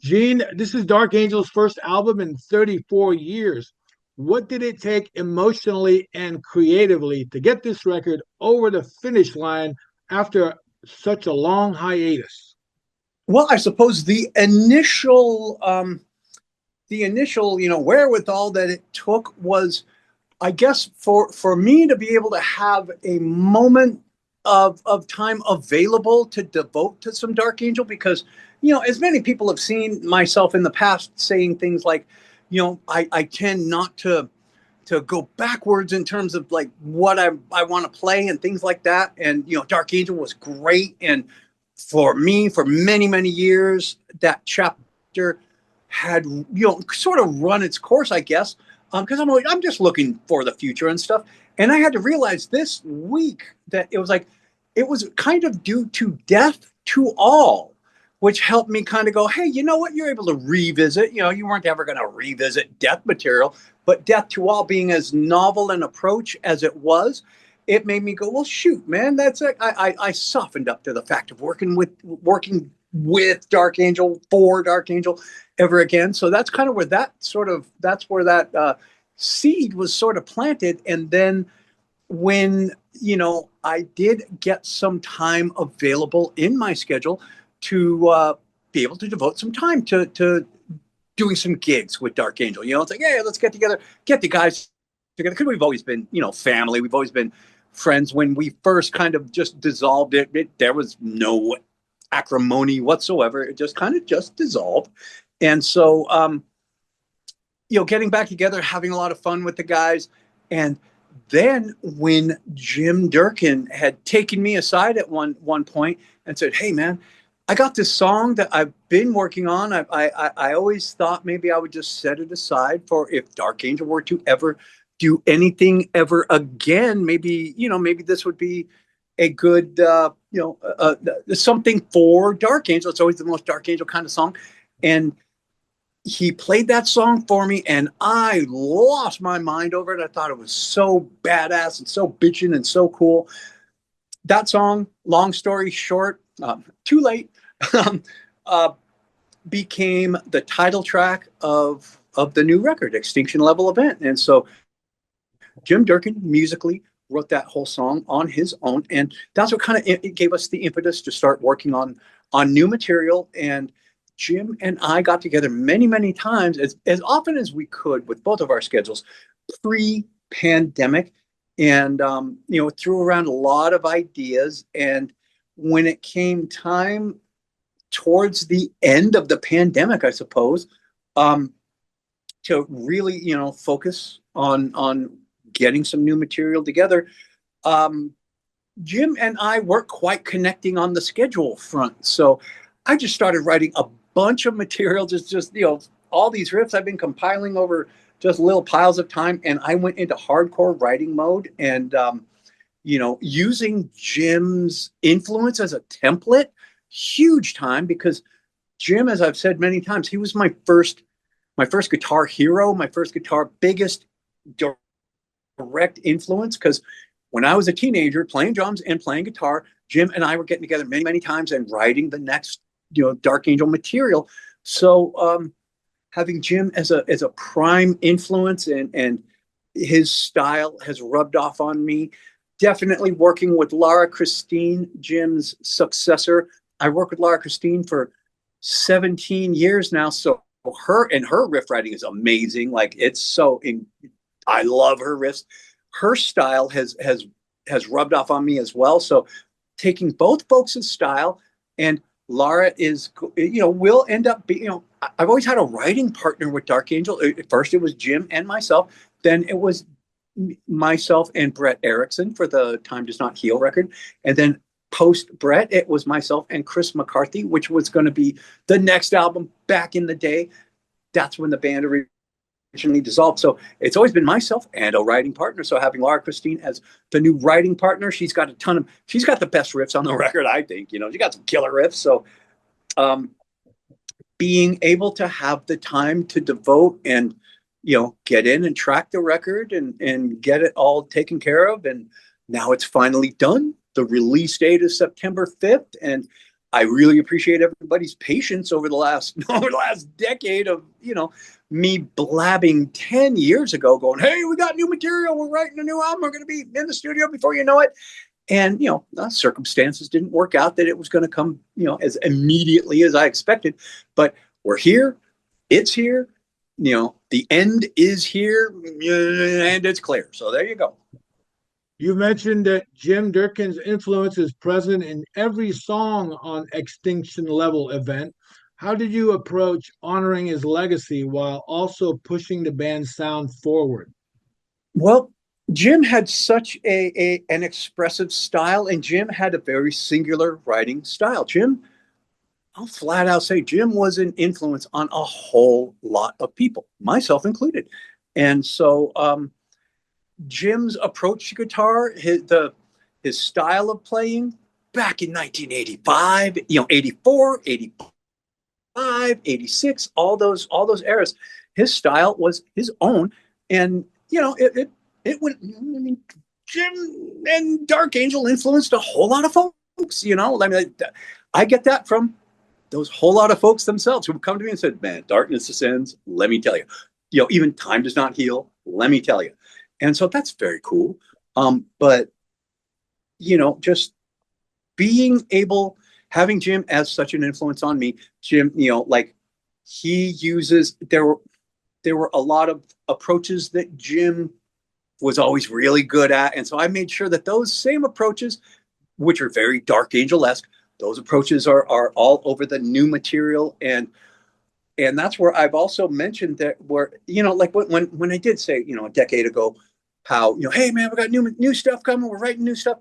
Gene, this is Dark Angel's first album in 34 years. What did it take emotionally and creatively to get this record over the finish line after such a long hiatus? Well, I suppose the initial, wherewithal that it took was, I guess, for me to be able to have a moment of time available to devote to some Dark Angel, because, as many people have seen myself in the past saying things like, I tend not to go backwards in terms of like what I want to play and things like that. And, Dark Angel was great. And for me, for many, many years, that chapter had, sort of run its course, I guess, because I'm just looking for the future and stuff. And I had to realize this week that it was kind of due to death to all, which helped me kind of go, hey, you know what? You're able to revisit. You weren't ever going to revisit death material, but death to all being as novel an approach as it was, it made me go, well, shoot, man, that's it. I softened up to the fact of working with Dark Angel, for Dark Angel ever again. So that's kind of where that's where that seed was sort of planted. And then when, I did get some time available in my schedule to be able to devote some time to doing some gigs with Dark Angel. It's like, hey, let's get together, get the guys together. Because we've always been, family. We've always been friends. When we first kind of just dissolved there was no acrimony whatsoever. It just kind of just dissolved. And so, getting back together, having a lot of fun with the guys. And then when Jim Durkin had taken me aside at one point and said, hey, man, I got this song that I've been working on. I always thought maybe I would just set it aside for if Dark Angel were to ever do anything ever again. Maybe this would be a good, something for Dark Angel. It's always the most Dark Angel kind of song. And he played that song for me, and I lost my mind over it. I thought it was so badass and so bitchin' and so cool. That song, long story short, too late, uh, became the title track of the new record, Extinction Level Event. And so Jim Durkin musically wrote that whole song on his own, and that's what kind of it gave us the impetus to start working on new material. And Jim and I got together many, many times, as often as we could with both of our schedules, pre-pandemic, and threw around a lot of ideas. And when it came time towards the end of the pandemic, I suppose, to really, focus on getting some new material together, Jim and I weren't quite connecting on the schedule front. So I just started writing a bunch of material, just all these riffs I've been compiling over just little piles of time. And I went into hardcore writing mode, and, using Jim's influence as a template, huge time, because Jim, as I've said many times, he was my first guitar hero, my first guitar biggest direct influence. Because when I was a teenager playing drums and playing guitar, Jim and I were getting together many, many times and writing the next, Dark Angel material. So having Jim as a prime influence, and his style has rubbed off on me. Definitely working with Laura Christine, Jim's successor. I worked with Laura Christine for 17 years now. So her riff writing is amazing. Like, it's I love her riffs. Her style has rubbed off on me as well. So taking both folks' style, and Laura is, will end up being, I've always had a writing partner with Dark Angel. At first it was Jim and myself. Then it was myself and Brett Erickson for the Time Does Not Heal record. And then post Brett, it was myself and Chris McCarthy, which was going to be the next album back in the day. That's when the band originally dissolved. So it's always been myself and a writing partner. So having Laura Christine as the new writing partner, she's got the best riffs on the record, I think. She got some killer riffs. So being able to have the time to devote and, get in and track the record and get it all taken care of. And now it's finally done. The release date is September 5th. And I really appreciate everybody's patience over the last over the last decade of, me blabbing 10 years ago going, hey, we got new material, we're writing a new album, we're going to be in the studio before you know it. And, circumstances didn't work out that it was going to come, as immediately as I expected. But we're here. It's here. The end is here, and it's clear. So there you go. You mentioned that Jim Durkin's influence is present in every song on Extinction Level Event. How did you approach honoring his legacy while also pushing the band's sound forward? Well, Jim had such an expressive style, and Jim had a very singular writing style. I'll flat out say Jim was an influence on a whole lot of people, myself included. And so Jim's approach to guitar, his style of playing back in 1985, 84, 85, 86, all those eras, his style was his own. And, it went, Jim and Dark Angel influenced a whole lot of folks, I get that from those whole lot of folks themselves who would come to me and said, man, darkness descends, let me tell you. Even time does not heal, let me tell you. And so that's very cool. But, just being able, having Jim as such an influence on me, Jim, he uses, there were a lot of approaches that Jim was always really good at. And so I made sure that those same approaches, which are very Dark Angel-esque, those approaches are all over the new material. And that's where I've also mentioned that where, when I did say, a decade ago, how, hey man, we got new stuff coming. We're writing new stuff.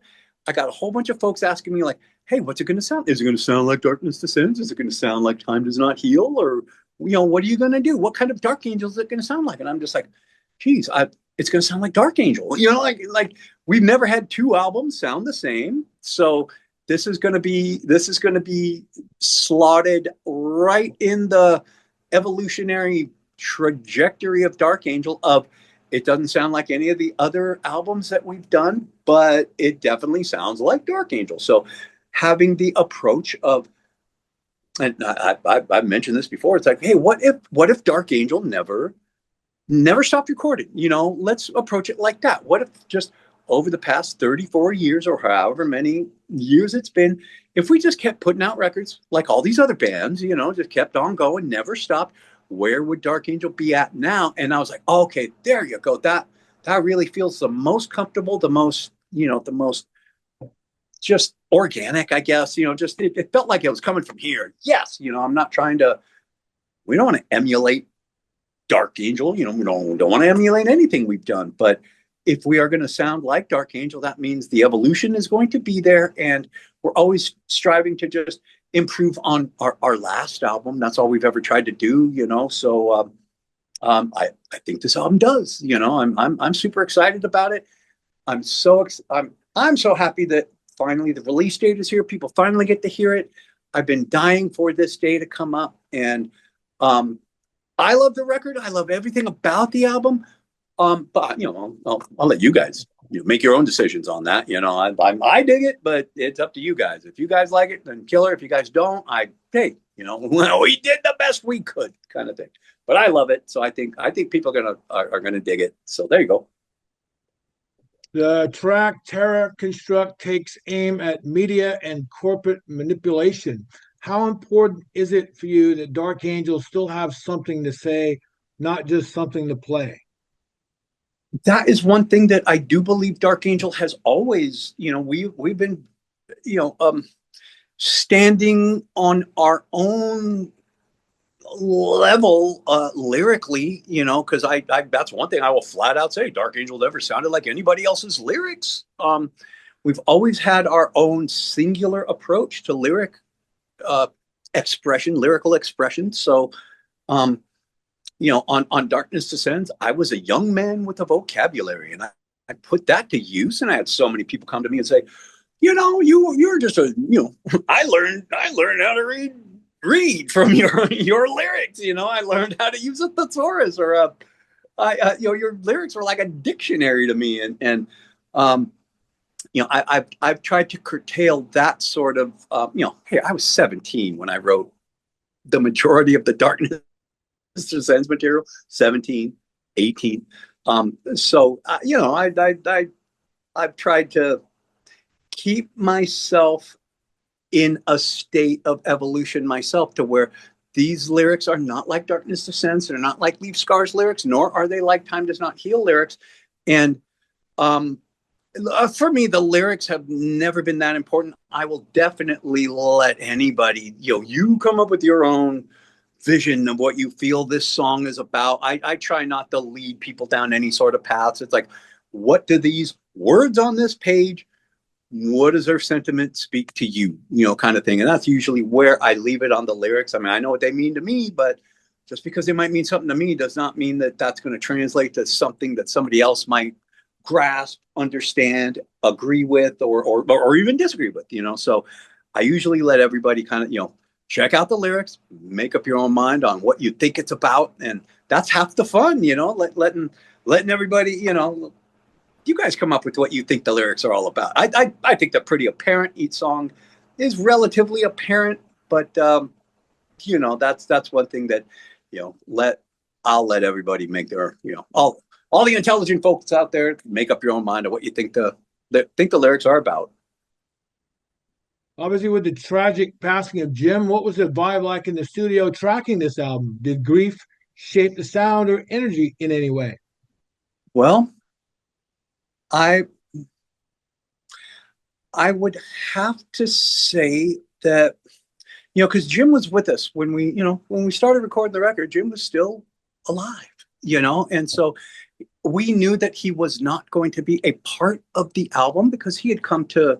I got a whole bunch of folks asking me like, hey, what's it going to sound? Is it going to sound like Darkness Descends? Is it going to sound like Time Does Not Heal? Or, what are you going to do? What kind of Dark Angel is it going to sound like? And I'm just like, geez, it's going to sound like Dark Angel. Like we've never had two albums sound the same. So this is going to be slotted right in the evolutionary trajectory of Dark Angel. Of it doesn't sound like any of the other albums that we've done, but it definitely sounds like Dark Angel. So having the approach of, and I've mentioned this before, it's like, hey, what if Dark Angel never stopped recording? Let's approach it like that. What if just over the past 34 years or however many years it's been, if we just kept putting out records like all these other bands, just kept on going, never stopped, where would Dark Angel be at now? And I was like, oh, okay, there you go. That really feels the most comfortable, the most just organic, I guess. Just it felt like it was coming from here. Yes, I'm not trying to. We don't want to emulate Dark Angel. We don't want to emulate anything we've done. But if we are going to sound like Dark Angel, that means the evolution is going to be there, and we're always striving to just improve on our last album. That's all we've ever tried to do. So I think this album does. I'm super excited about it. I'm so happy that finally the release date is here. People finally get to hear it. I've been dying for this day to come up, and I love the record. I love everything about the album. But I'll let you guys make your own decisions on that. I dig it, but it's up to you guys. If you guys like it, then killer. If you guys don't, we did the best we could, kind of thing. But I love it, so I think people are gonna dig it. So there you go. The track Terra Construct takes aim at media and corporate manipulation. How important is it for you that Dark Angels still have something to say, not just something to play? That is one thing that I do believe Dark Angel has always, we've been, standing on our own level lyrically, because I that's one thing I will flat out say. Dark Angel never sounded like anybody else's lyrics. We've always had our own singular approach to lyrical expression. So, on Darkness Descends, I was a young man with a vocabulary, and I put that to use. And I had so many people come to me and say, you're just I learned how to read from your lyrics. I learned how to use a thesaurus, or your lyrics were like a dictionary to me. And I've tried to curtail that sort of, hey, I was 17 when I wrote the majority of the Darkness Descends material, 17, 18. I've tried to keep myself in a state of evolution myself, to where these lyrics are not like Darkness Descends. They're not like Leave Scars lyrics, nor are they like Time Does Not Heal lyrics. And for me, the lyrics have never been that important. I will definitely let anybody, you come up with your own vision of what you feel this song is about. I try not to lead people down any sort of paths. It's like, what do these words on this page, what does their sentiment speak to you, kind of thing. And that's usually where I leave it on the lyrics. I mean, I know what they mean to me, but just because they might mean something to me does not mean that that's going to translate to something that somebody else might grasp, understand, agree with, or even disagree with, So I usually let everybody kind of, check out the lyrics, make up your own mind on what you think it's about. And that's half the fun, letting everybody, you guys come up with what you think the lyrics are all about. I think they're pretty apparent. Each song is relatively apparent, but that's one thing that, I'll let everybody make their, all the intelligent folks out there, make up your own mind of what you think the lyrics are about. Obviously, with the tragic passing of Jim, what was the vibe like in the studio tracking this album? Did grief shape the sound or energy in any way? Well, I would have to say that, because Jim was with us when we started recording the record. Jim was still alive, and so we knew that he was not going to be a part of the album, because he had come to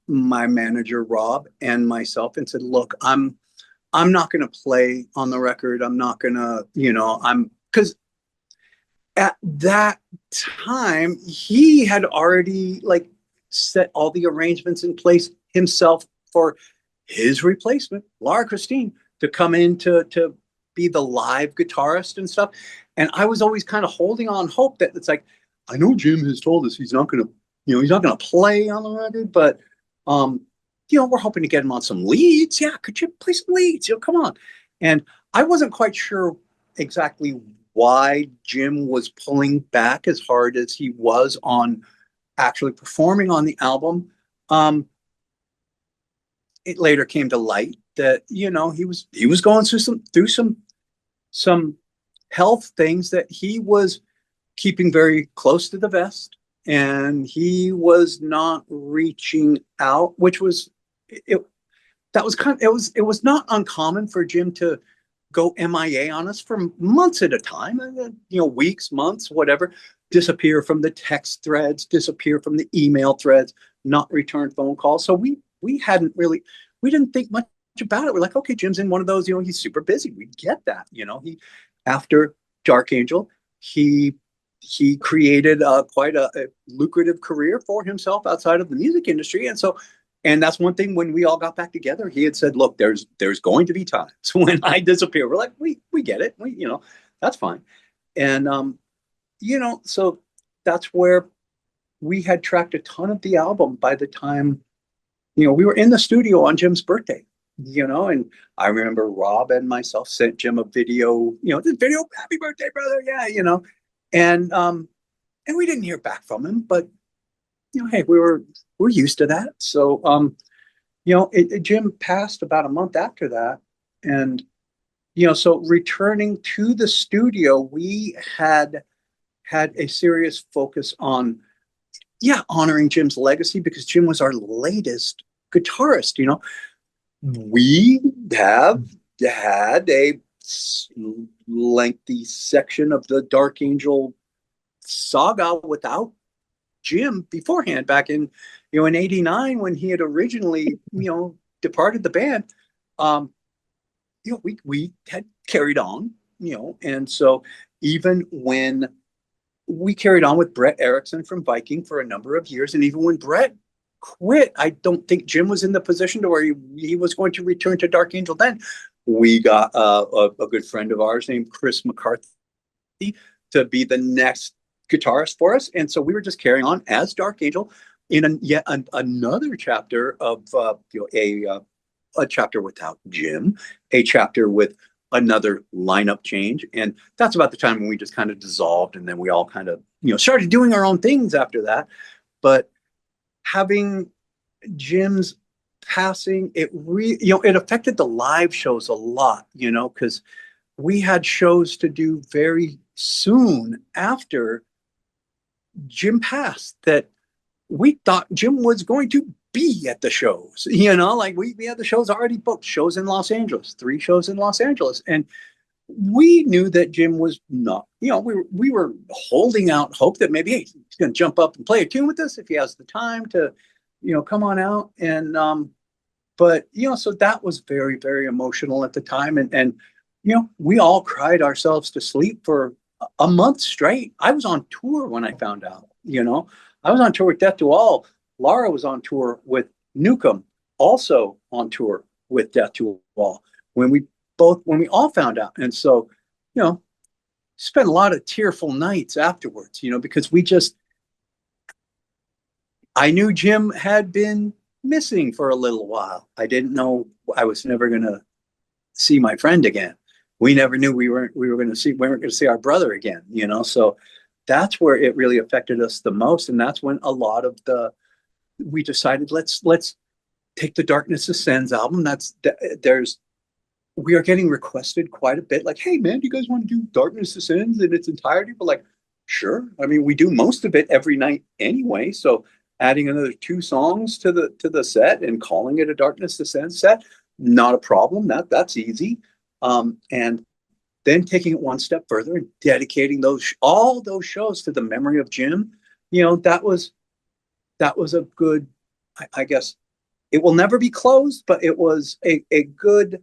my manager Rob and myself and said, look, I'm not going to play on the record. I'm not going to, because at that time he had already set all the arrangements in place himself for his replacement, Laura Christine, to come in to be the live guitarist and stuff. And I was always kind of holding on hope that it's like, I know Jim has told us he's not going to play on the record, but we're hoping to get him on some leads. Yeah, could you play some leads? Come on. And I wasn't quite sure exactly why Jim was pulling back as hard as he was on actually performing on the album. It later came to light that he was going through some health things that he was keeping very close to the vest, and he was not reaching out, which was it. That was it was not uncommon for Jim to go MIA on us for months at a time, weeks, months, whatever, disappear from the text threads, disappear from the email threads, not return phone calls. So we didn't think much about it. We're like, okay, Jim's in one of those, he's super busy. We get that, he, after Dark Angel, he created quite a lucrative career for himself outside of the music industry. And that's one thing, when we all got back together, he had said, look, there's going to be times when I disappear. We're like, we get it. That's fine. And, so that's where we had tracked a ton of the album by the time, we were in the studio on Jim's birthday, and I remember Rob and myself sent Jim a video, this video, happy birthday, brother. Yeah. And we didn't hear back from him, but hey, we're used to that. So, Jim passed about a month after that. And, so returning to the studio, we had a serious focus on, honoring Jim's legacy, because Jim was our latest guitarist. We have had a lengthy section of the Dark Angel saga without Jim beforehand, back in in '89, when he had originally departed the band. We had carried on, and so even when we carried on with Brett Erickson from Viking for a number of years, and even when Brett quit, I don't think Jim was in the position to where he was going to return to Dark Angel. Then we got a good friend of ours named Chris McCarthy to be the next guitarist for us. And so we were just carrying on as Dark Angel in another chapter of a chapter without Jim, a chapter with another lineup change. And that's about the time when we just kind of dissolved, and then we all kind of, started doing our own things after that. But having Jim's passing, it affected the live shows a lot, because we had shows to do very soon after Jim passed that we thought Jim was going to be at the shows, like we had the shows already booked, shows in Los Angeles, 3 shows in Los Angeles. And we knew that Jim was not, we were holding out hope that maybe, hey, he's going to jump up and play a tune with us if he has the time to, come on out. And, but, so that was very, very emotional at the time. And, we all cried ourselves to sleep for a month straight. I was on tour when I found out, I was on tour with Death to All. Laura was on tour with Newcomb, also on tour with Death to All. When we all found out. And so, spent a lot of tearful nights afterwards, because I knew Jim had been missing for a little while. I didn't know I was never going to see my friend again. We never knew we weren't going to see our brother again, so that's where it really affected us the most. And that's when a lot of we decided, let's take the Darkness Ascends album. We are getting requested quite a bit, like, hey man, do you guys want to do Darkness Ascends in its entirety? We're like, sure. I mean, we do most of it every night anyway, so adding another 2 songs to the set and calling it a Darkness Ascends set, not a problem. That's easy. And then taking it one step further and dedicating all those shows to the memory of Jim, that was a good, I guess it will never be closed, but it was a good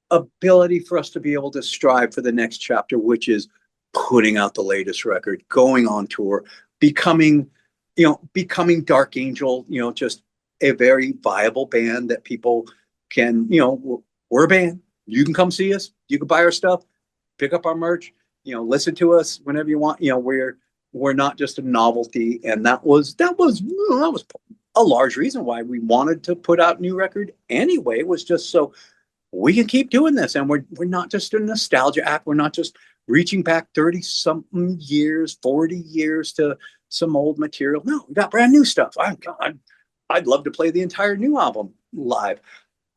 ability for us to be able to strive for the next chapter, which is putting out the latest record, going on tour, becoming Dark Angel, just a very viable band that people can, we're a band. You can come see us. You can buy our stuff, pick up our merch, listen to us whenever you want. We're not just a novelty. And that was a large reason why we wanted to put out new record anyway, was just so we can keep doing this. And we're not just a nostalgia act. We're not just reaching back 30 something years, 40 years to some old material. No, we got brand new stuff. I'd love to play the entire new album live.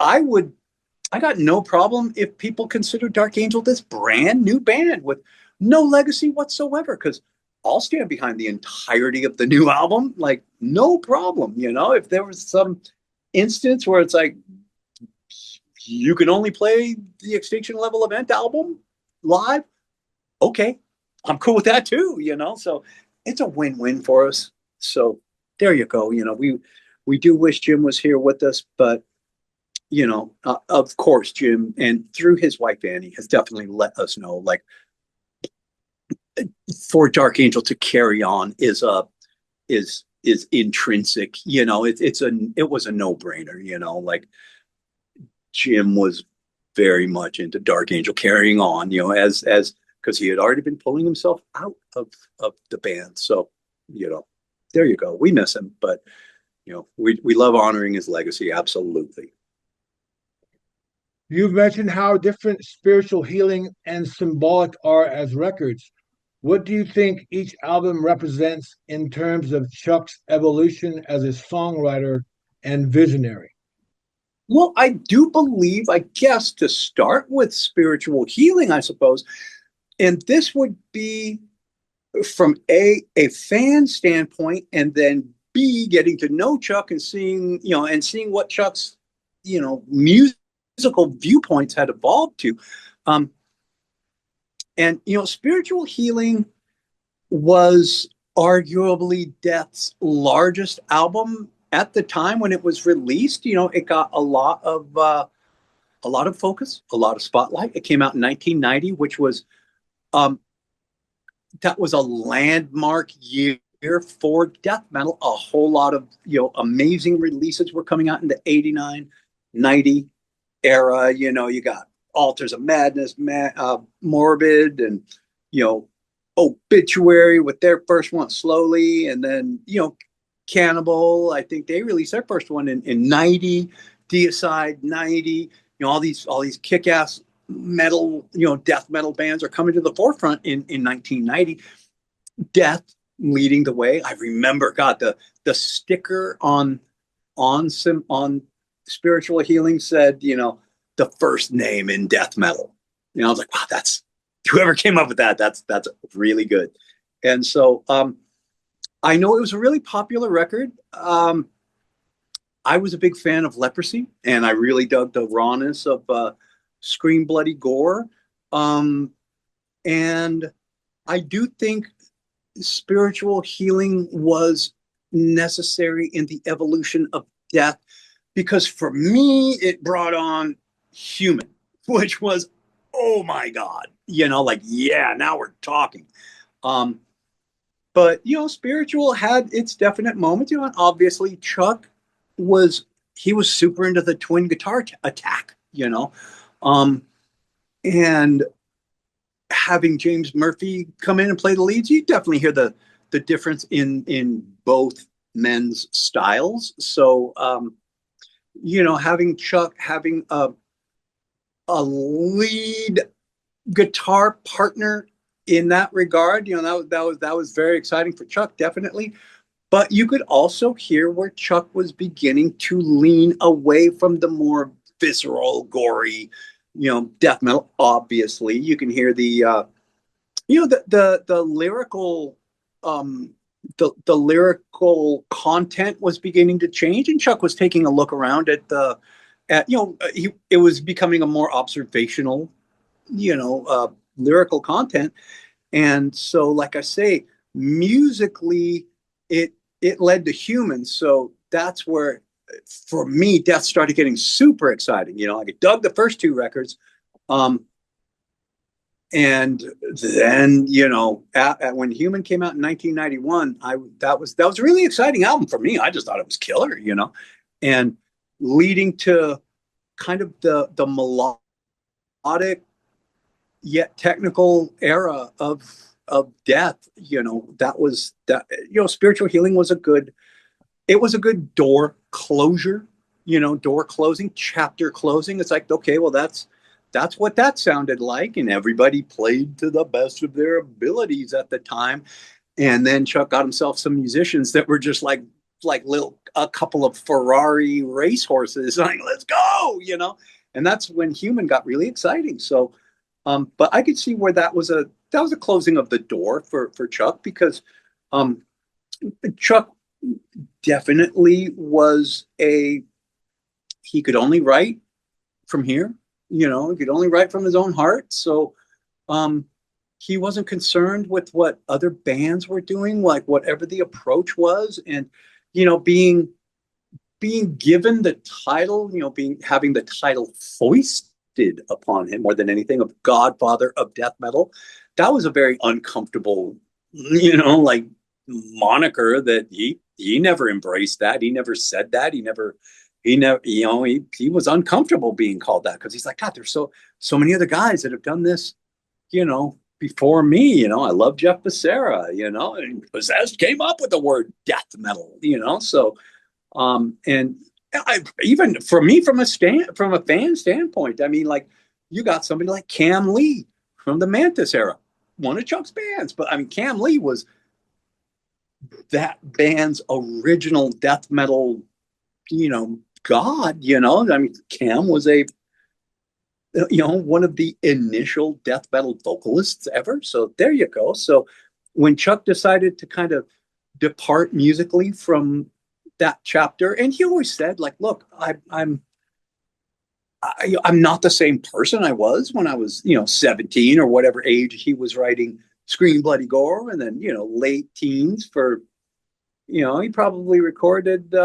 I got no problem if people consider Dark Angel this brand new band with no legacy whatsoever, because I'll stand behind the entirety of the new album, like no problem. If there was some instance where it's like, you can only play the Extinction Level Event album live, okay, I'm cool with that too, so it's a win-win for us. So there you go. We do wish Jim was here with us, but of course, Jim, and through his wife Annie, has definitely let us know, like, for Dark Angel to carry on is intrinsic. It was a no-brainer. Like, Jim was very much into Dark Angel carrying on, as because he had already been pulling himself out of the band. So, there you go. We miss him, but we love honoring his legacy. Absolutely. You've mentioned how different spiritual healing and symbolic are as records. What do you think each album represents in terms of Chuck's evolution as a songwriter and visionary? Well, I do believe, I guess, to start with spiritual healing, I suppose, and this would be from a fan standpoint, and then B, getting to know Chuck and seeing what Chuck's, musical viewpoints had evolved to. And, spiritual healing was arguably Death's largest album at the time when it was released. It got a lot of focus, a lot of spotlight. It came out in 1990, which was, that was a landmark year for death metal. A whole lot of, amazing releases were coming out in the 89, 90 era. You got Altars of Madness, Morbid, and, Obituary with their first one, Slowly, and then Cannibal. I think they released their first one in 90, Deicide 90. All these kick-ass metal, death metal bands are coming to the forefront in 1990. Death leading the way. I remember, God, the sticker on Spiritual Healing said, the first name in death metal. I was like, wow, that's whoever came up with that. That's really good. And so I know it was a really popular record. I was a big fan of Leprosy, and I really dug the rawness of Scream Bloody Gore. And I do think Spiritual Healing was necessary in the evolution of death, because for me, it brought on Human, which was, oh my God, yeah, now we're talking. But Spiritual had its definite moments. Obviously Chuck was super into the twin guitar attack, and having James Murphy come in and play the leads, you definitely hear the difference in both men's styles. So having Chuck having a lead guitar partner in that regard, that was very exciting for Chuck, definitely. But you could also hear where Chuck was beginning to lean away from the more visceral, gory, death metal. Obviously, you can hear the lyrical, the lyrical content was beginning to change, and Chuck was taking a look around at it was becoming a more observational, lyrical content. And so, like I say, musically, it led to Human. So that's where, for me, death started getting super exciting. I dug the first two records. And then, when Human came out in 1991, that was a really exciting album for me. I just thought it was killer, and leading to kind of the melodic yet technical era of death. Spiritual Healing was a good door closure, door closing, chapter closing. It's like, okay, well, that's what that sounded like, and everybody played to the best of their abilities at the time. And then Chuck got himself some musicians that were just like a couple of Ferrari racehorses, like, let's go, and that's when Human got really exciting. So but I could see where that was a closing of the door for Chuck, because Chuck definitely was he could only write from here, he could only write from his own heart. So he wasn't concerned with what other bands were doing, like whatever the approach was. And being given the title, having the title foisted upon him more than anything, of Godfather of Death Metal, that was a very uncomfortable, like, moniker that he never embraced. That he never said that. He never, he was uncomfortable being called that, because he's like, God, there's so many other guys that have done this, before me. I love Jeff Becerra, and Possessed came up with the word death metal, so and even for me, from a fan standpoint, I mean, like, you got somebody like Cam Lee from the Mantis era, one of Chuck's bands, but I mean, Cam Lee was that band's original death metal, god. I mean, Cam was one of the initial death metal vocalists ever. So there you go. So when Chuck decided to kind of depart musically from that chapter, and he always said, like, look, I'm not the same person I was when I was, 17 or whatever age he was writing Scream Bloody Gore, and then, late teens for, he probably recorded, he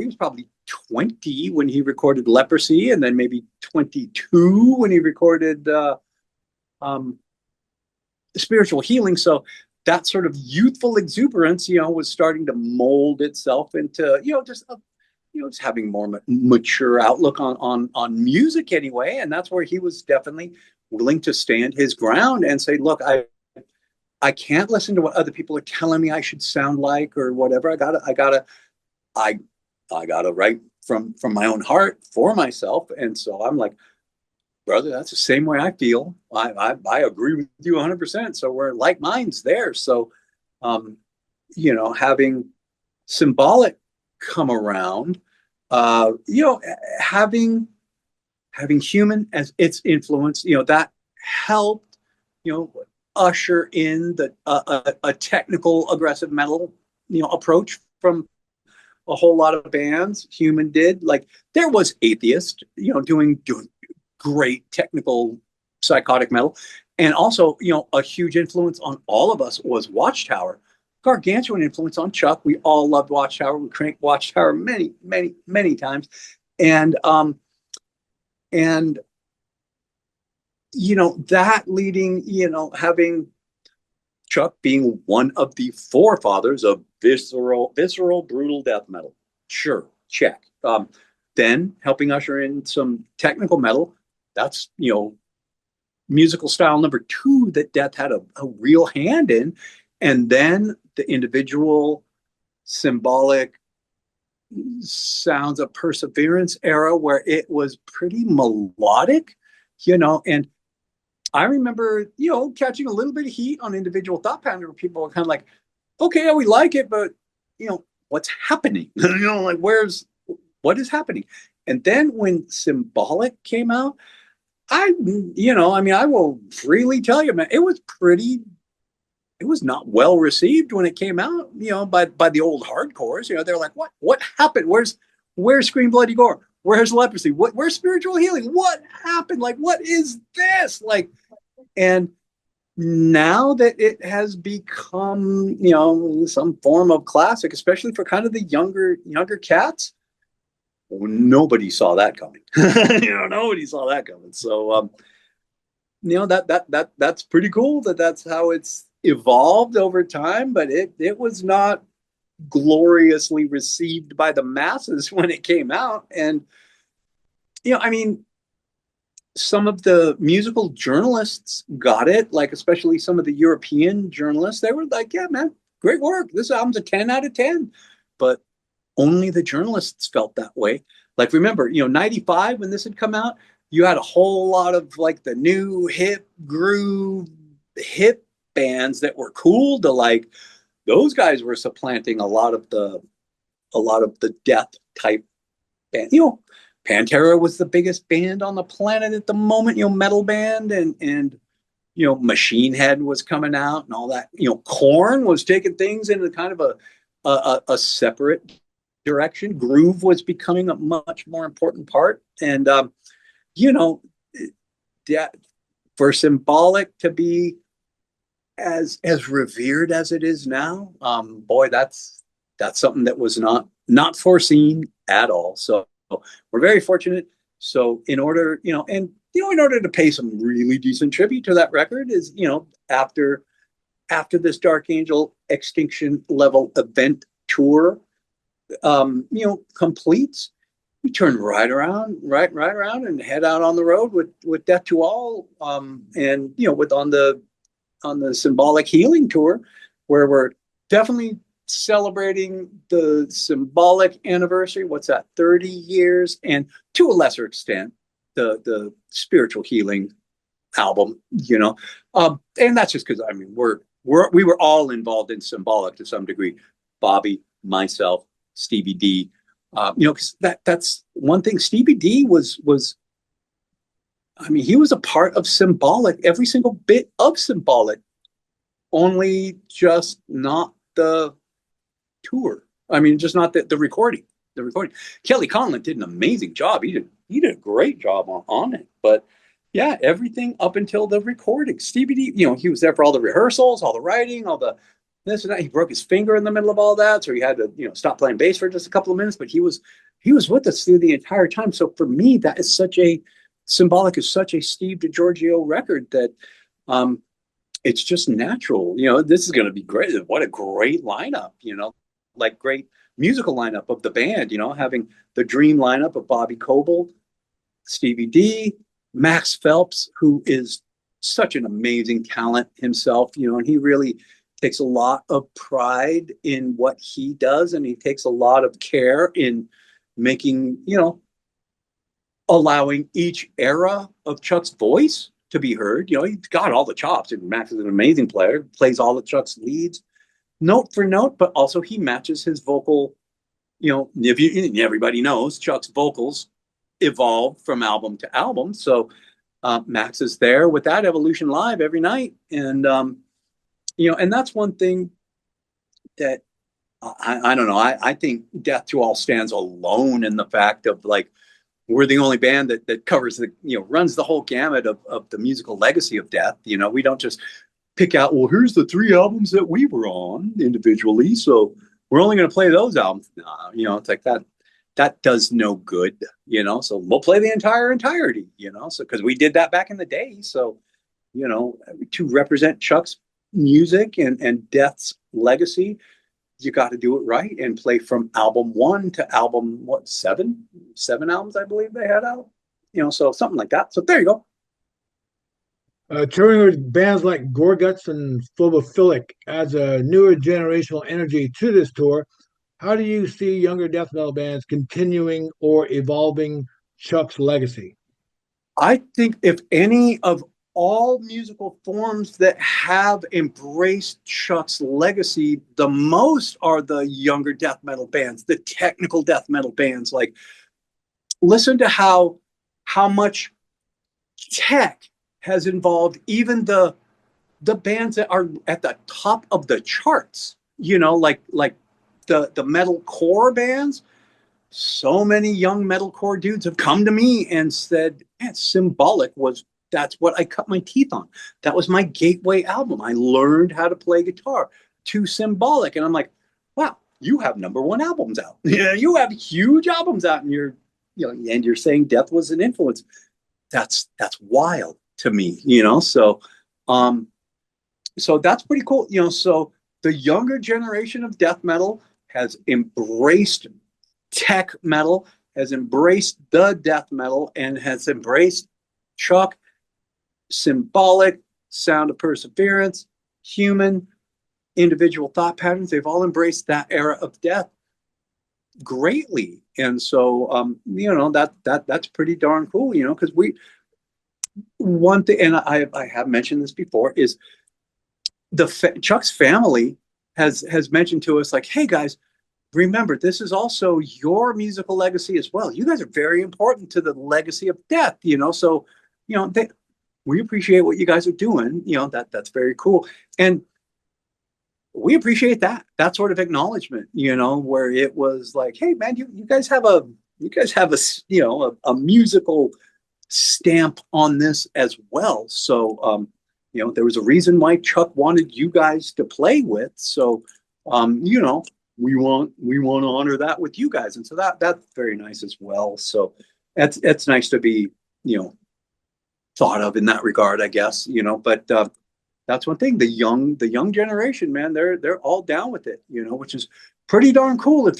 was probably 20 when he recorded Leprosy, and then maybe 22 when he recorded Spiritual Healing. So that sort of youthful exuberance, was starting to mold itself into, just having more mature outlook on music anyway. And that's where he was definitely willing to stand his ground and say, look, I can't listen to what other people are telling me I should sound like or whatever. I I gotta write from my own heart for myself. And so I'm like, brother, that's the same way I feel. I agree with you 100%. So we're like minds there. So, um, having symbolic come around, having human as its influence, that helped, usher in a technical aggressive metal, approach from a whole lot of bands. Human did, like, there was Atheist, doing great technical psychotic metal, and also a huge influence on all of us was Watchtower. Gargantuan influence on Chuck. We all loved Watchtower. We cranked Watchtower many, many, many times, and and that leading, having Chuck being one of the forefathers of visceral, brutal death metal. Sure, check. Then helping usher in some technical metal. That's, musical style number two that Death had a real hand in. And then the individual symbolic sounds of Perseverance era where it was pretty melodic, and I remember, catching a little bit of heat on individual Thought Pounder where people were kind of like, okay, yeah, we like it, but, what's happening? Like, what is happening? And then when Symbolic came out, I will freely tell you, man, it was not well received when it came out, by the old hardcores. They're like, what happened? Where's Scream Bloody Gore? Where's Leprosy? Where's Spiritual Healing? What happened? Like, what is this? Like, and now that it has become, some form of classic, especially for kind of the younger cats, nobody saw that coming. Nobody saw that coming. So, that's pretty cool that's how it's evolved over time, but it was not gloriously received by the masses when it came out. And, some of the musical journalists got it, like especially some of the European journalists. They were like, yeah, man, great work. This album's a 10 out of 10. But only the journalists felt that way. Like, remember, 95, when this had come out, you had a whole lot of like the new hip groove hip bands that were cool to like. Those guys were supplanting a lot of the death type band. Pantera was the biggest band on the planet at the moment, metal band, and Machine Head was coming out and all that. Korn was taking things into kind of a separate direction. Groove was becoming a much more important part, and that for Symbolic to be as revered as it is now, boy, that's something that was not foreseen at all. So we're very fortunate. So in order, in order to pay some really decent tribute to that record is, after this Dark Angel Extinction Level Event tour, completes, we turn right around and head out on the road with Death to All, and with on the Symbolic Healing tour, where we're definitely celebrating the Symbolic anniversary. What's that? 30 years, and to a lesser extent, the Spiritual Healing album. And that's just because we were all involved in Symbolic to some degree. Bobby, myself, Stevie D. Because that's one thing. Stevie D was. He was a part of Symbolic, every single bit of Symbolic, only just not the tour. Just not the recording. The recording. Kelly Conlon did an amazing job. He did a great job on it. But yeah, everything up until the recording. Stevie D, he was there for all the rehearsals, all the writing, all the this and that. He broke his finger in the middle of all that, so he had to, stop playing bass for just a couple of minutes. But he was with us through the entire time. So for me, that is Symbolic is such a Steve DiGiorgio record that it's just natural. This is going to be great. What a great lineup, like great musical lineup of the band, having the dream lineup of Bobby Coble, Stevie D, Max Phelps, who is such an amazing talent himself, and he really takes a lot of pride in what he does, and he takes a lot of care in making, allowing each era of Chuck's voice to be heard. He's got all the chops, and Max is an amazing player, plays all of Chuck's leads note for note, but also he matches his vocal. If everybody knows Chuck's vocals evolve from album to album, so Max is there with that evolution live every night, and and that's one thing that I don't know. I think Death to All stands alone in the fact of like we're the only band that covers runs the whole gamut of the musical legacy of Death. We don't just pick out, well, here's the 3 albums that we were on individually, so we're only going to play those albums. It's like that does no good, so we'll play the entirety, so because we did that back in the day. So, to represent Chuck's music and Death's legacy, you got to do it right and play from album 1 to album, what, 7 albums, I believe they had out, so something like that. So there you go. Touring with bands like Gorguts and Phobophilic adds a newer generational energy to this tour. How do you see younger death metal bands continuing or evolving Chuck's legacy? I think if any of all musical forms that have embraced Chuck's legacy, the most are the younger death metal bands, the technical death metal bands. Like, listen to how much tech has involved even the bands that are at the top of the charts, like the metalcore bands. So many young metalcore dudes have come to me and said, man, Symbolic that's what I cut my teeth on. That was my gateway album. I learned how to play guitar to Symbolic. And I'm like, wow, you have #1 albums out. You have huge albums out, and and you're saying Death was an influence. That's wild to me, so that's pretty cool. So the younger generation of death metal has embraced tech metal, has embraced the death metal, and has embraced Chuck, Symbolic, Sound of Perseverance, Human, Individual Thought Patterns. They've all embraced that era of death greatly. And so, that's pretty darn cool, because one thing, and I have mentioned this before, is Chuck's family has mentioned to us, like, hey guys, remember, this is also your musical legacy as well. You guys are very important to the legacy of Death, so we appreciate what you guys are doing. That's very cool, and we appreciate that sort of acknowledgement, where it was like, hey man, you guys have a a musical stamp on this as well. So there was a reason why Chuck wanted you guys to play with. So we want to honor that with you guys, and so that's very nice as well. So it's nice to be thought of in that regard, I guess. But that's one thing. The young generation, man, they're all down with it, which is pretty darn cool. If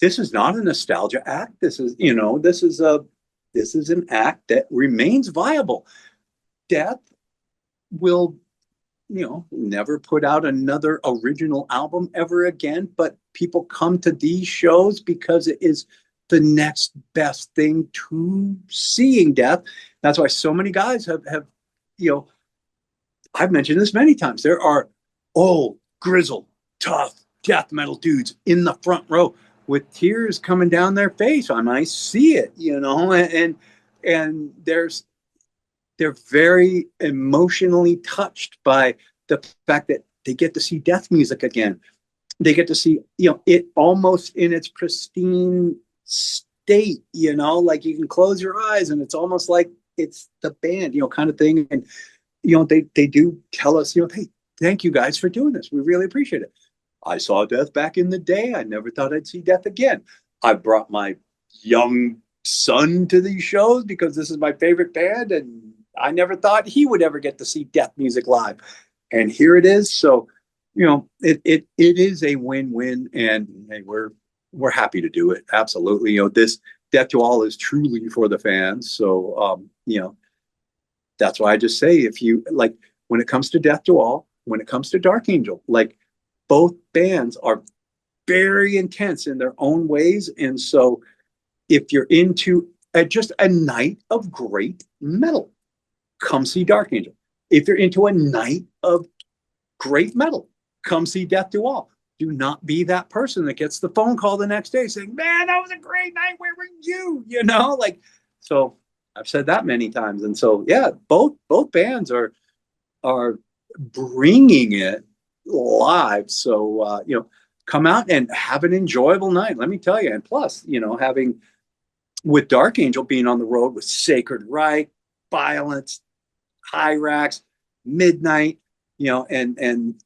this is not a nostalgia act. This is an act that remains viable. Death will never put out another original album ever again, but people come to these shows because it is the next best thing to seeing Death. That's why so many guys have I've mentioned this many times. There are old, grizzled, tough death metal dudes in the front row with tears coming down their face. I see it, and they're very emotionally touched by the fact that they get to see Death music again. They get to see, it almost in its pristine state, like you can close your eyes and it's almost like it's the band, kind of thing. And, they do tell us, hey, thank you guys for doing this. We really appreciate it. I saw Death back in the day. I never thought I'd see Death again. I brought my young son to these shows because this is my favorite band, and I never thought he would ever get to see Death music live. And here it is. So, it is a win-win, and hey, we're happy to do it. Absolutely. This Death to All is truly for the fans. So, That's why I just say, if you like, when it comes to Death to All, when it comes to Dark Angel, like both bands are very intense in their own ways. And so if you're into just a night of great metal, come see Dark Angel. If you're into a night of great metal, come see Death to All. Do not be that person that gets the phone call the next day saying, man, that was a great night. Where were you? You know, like, so I've said that many times. And so, yeah, both bands are bringing it live. So, come out and have an enjoyable night. Let me tell you. And plus, having with Dark Angel being on the road with Sacred Reich, Violence, Hyrax, Midnight, and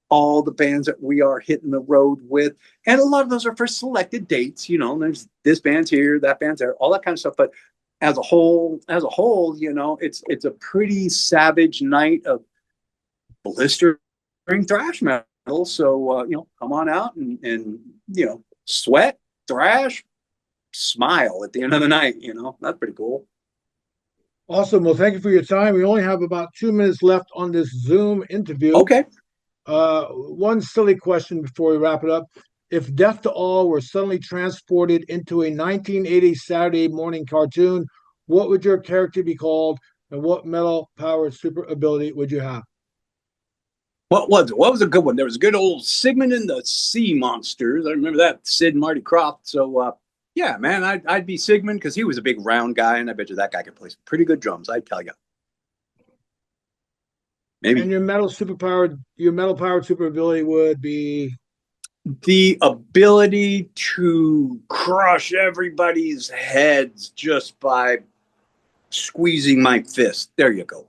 all the bands that we are hitting the road with. And a lot of those are for selected dates, there's this band's here, that band's there, all that kind of stuff. But as a whole, it's a pretty savage night of blistering thrash metal. So, come on out and sweat, thrash, smile at the end of the night. That's pretty cool. Awesome. Well, thank you for your time. We only have about 2 minutes left on this Zoom interview. Okay. One silly question before we wrap it up. If Death to All were suddenly transported into a 1980s Saturday morning cartoon, what would your character be called, and what metal powered super ability would you have? What was it? What was a good one? There was a good old Sigmund and the Sea Monsters. I remember that, Sid and Marty Krofft. So, yeah, man, I'd be Sigmund because he was a big round guy, and I bet you that guy could play some pretty good drums. I'd tell you. Maybe. And your metal powered super ability would be the ability to crush everybody's heads just by squeezing my fist. There you go.